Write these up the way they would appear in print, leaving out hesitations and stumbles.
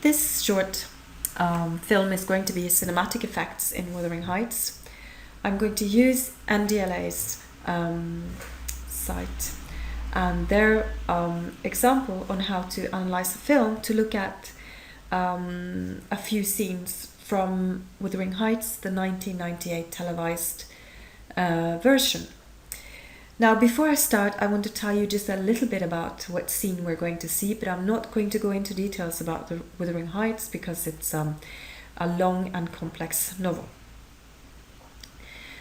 This short film is going to be cinematic effects in Wuthering Heights. I'm going to use NDLA's site and their example on how to analyze a film to look at a few scenes from Wuthering Heights, the 1998 televised version. Now, before I start, I want to tell you just a little bit about what scene we're going to see, but I'm not going to go into details about the Wuthering Heights because it's a long and complex novel.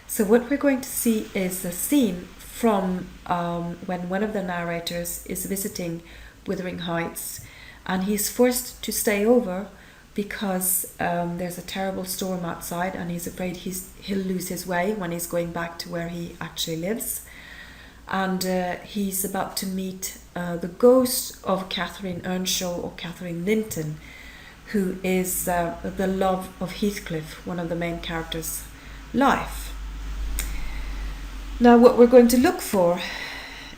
So what we're going to see is a scene from when one of the narrators is visiting Wuthering Heights and he's forced to stay over because there's a terrible storm outside and he's afraid he'll lose his way when he's going back to where he actually lives. And he's about to meet the ghost of Catherine Earnshaw, or Catherine Linton, who is the love of Heathcliff, one of the main characters' life. Now, what we're going to look for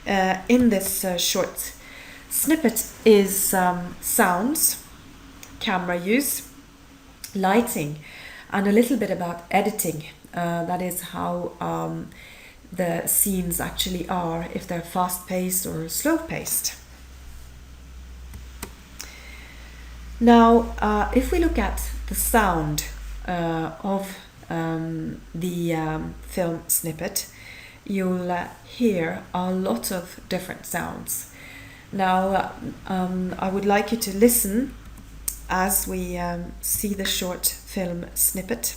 in this short snippet is sounds, camera use, lighting, and a little bit about editing. That is how the scenes actually are, if they're fast-paced or slow-paced. Now, if we look at the sound of the film snippet, you'll hear a lot of different sounds. Now, I would like you to listen as we see the short film snippet.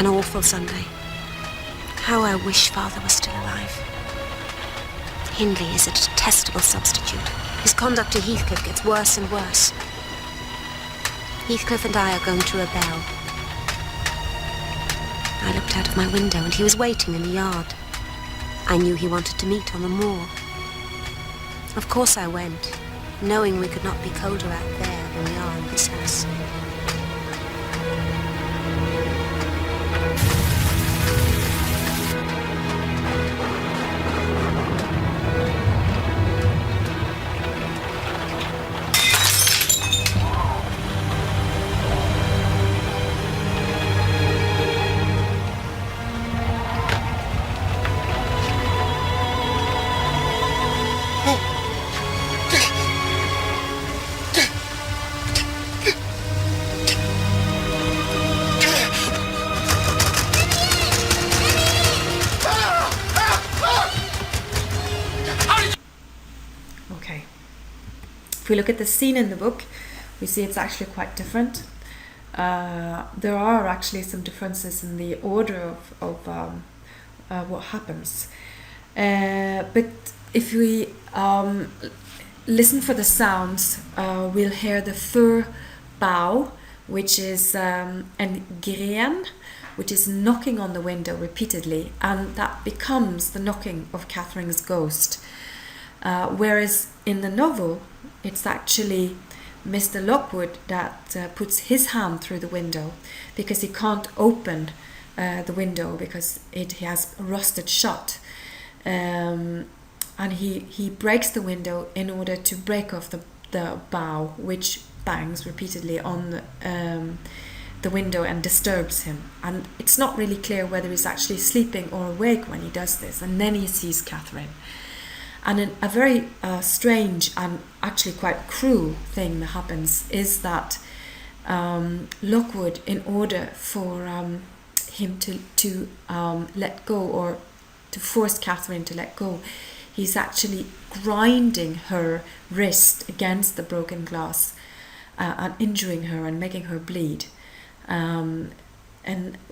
An awful Sunday. How I wish Father was still alive. Hindley is a detestable substitute. His conduct to Heathcliff gets worse and worse. Heathcliff and I are going to rebel. I looked out of my window and he was waiting in the yard. I knew he wanted to meet on the moor. Of course I went, knowing we could not be colder out there than we are in this house. If we look at the scene in the book, we see it's actually quite different. There are actually some differences in the order of what happens. But if we listen for the sounds, we'll hear the fir bough, which is an gren, which is knocking on the window repeatedly, and that becomes the knocking of Catherine's ghost. Whereas in the novel, it's actually Mr. Lockwood that puts his hand through the window because he can't open the window because it has rusted shut. And he breaks the window in order to break off the bough, which bangs repeatedly on the window and disturbs him. And it's not really clear whether he's actually sleeping or awake when he does this. And then he sees Catherine. And a very strange and actually quite cruel thing that happens is that Lockwood, in order for him to let go, or to force Catherine to let go, he's actually grinding her wrist against the broken glass and injuring her and making her bleed. And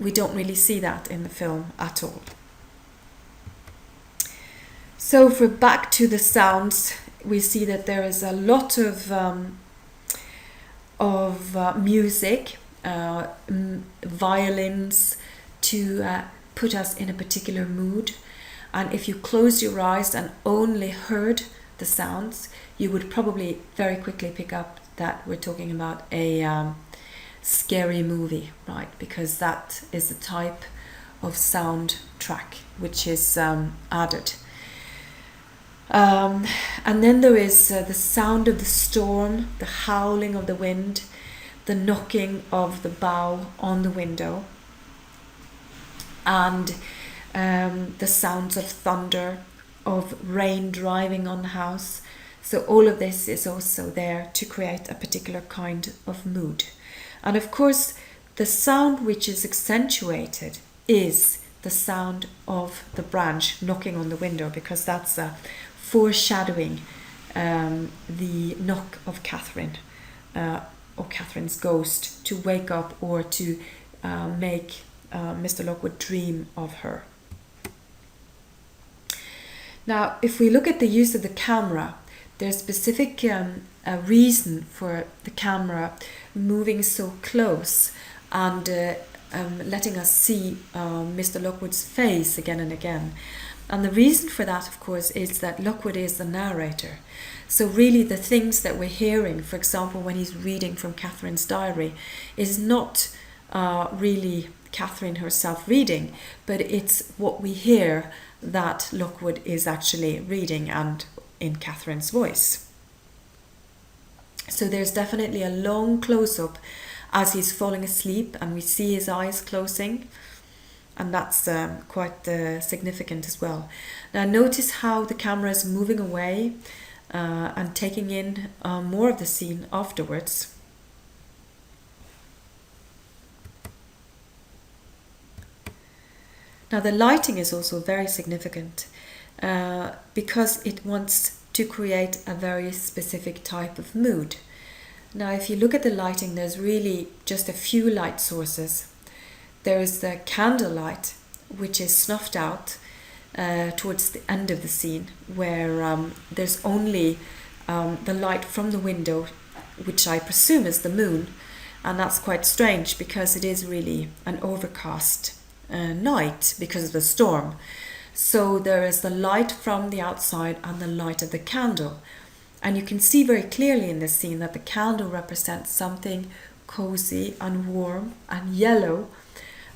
we don't really see that in the film at all. So if we're back to the sounds, we see that there is a lot of of music, violins, to put us in a particular mood. And if you closed your eyes and only heard the sounds, you would probably very quickly pick up that we're talking about a scary movie, right? Because that is the type of soundtrack which is added. And then there is the sound of the storm, the howling of the wind, the knocking of the bow on the window, and the sounds of thunder, of rain driving on the house. So all of this is also there to create a particular kind of mood. And of course, the sound which is accentuated is the sound of the branch knocking on the window, because that's foreshadowing the knock of Catherine, or Catherine's ghost, to wake up or to make Mr. Lockwood dream of her. Now, if we look at the use of the camera, there's specific reason for the camera moving so close and letting us see Mr. Lockwood's face again and again. And the reason for that, of course, is that Lockwood is the narrator. So really the things that we're hearing, for example, when he's reading from Catherine's diary, is not really Catherine herself reading, but it's what we hear that Lockwood is actually reading, and in Catherine's voice. So there's definitely a long close-up as he's falling asleep, and we see his eyes closing, and that's quite significant as well. Now notice how the camera is moving away and taking in more of the scene afterwards. Now the lighting is also very significant because it wants to create a very specific type of mood. Now if you look at the lighting, there's really just a few light sources. There is the candlelight, which is snuffed out towards the end of the scene, where there's only the light from the window, which I presume is the moon, and that's quite strange because it is really an overcast night because of the storm. So there is the light from the outside and the light of the candle, and you can see very clearly in this scene that the candle represents something cozy and warm and yellow,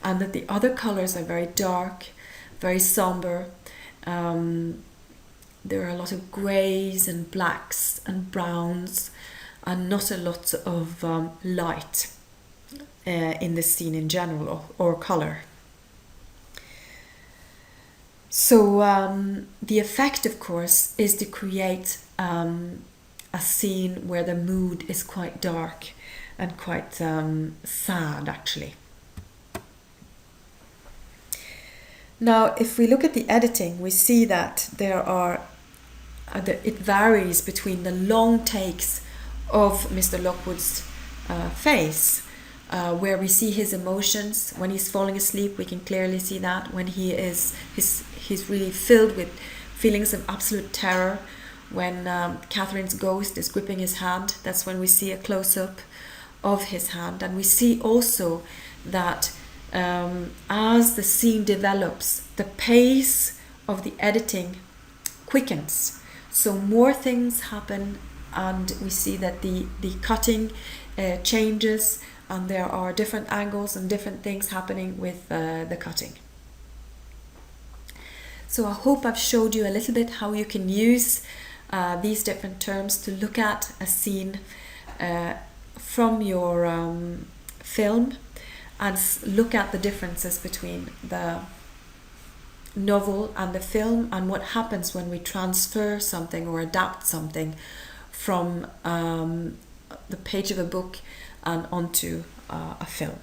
and that the other colors are very dark, very somber. There are a lot of greys and blacks and browns, and not a lot of light in the scene in general, or color. So the effect, of course, is to create a scene where the mood is quite dark and quite sad, actually. Now, if we look at the editing, we see that there are it varies between the long takes of Mr. Lockwood's face, where we see his emotions. When he's falling asleep, we can clearly see that. When he's really filled with feelings of absolute terror. When Catherine's ghost is gripping his hand, that's when we see a close-up of his hand. And we see also that as the scene develops, the pace of the editing quickens. So more things happen, and we see that the cutting changes, and there are different angles and different things happening with the cutting. So I hope I've showed you a little bit how you can use these different terms to look at a scene from your film, and look at the differences between the novel and the film, and what happens when we transfer something or adapt something from the page of a book and onto a film.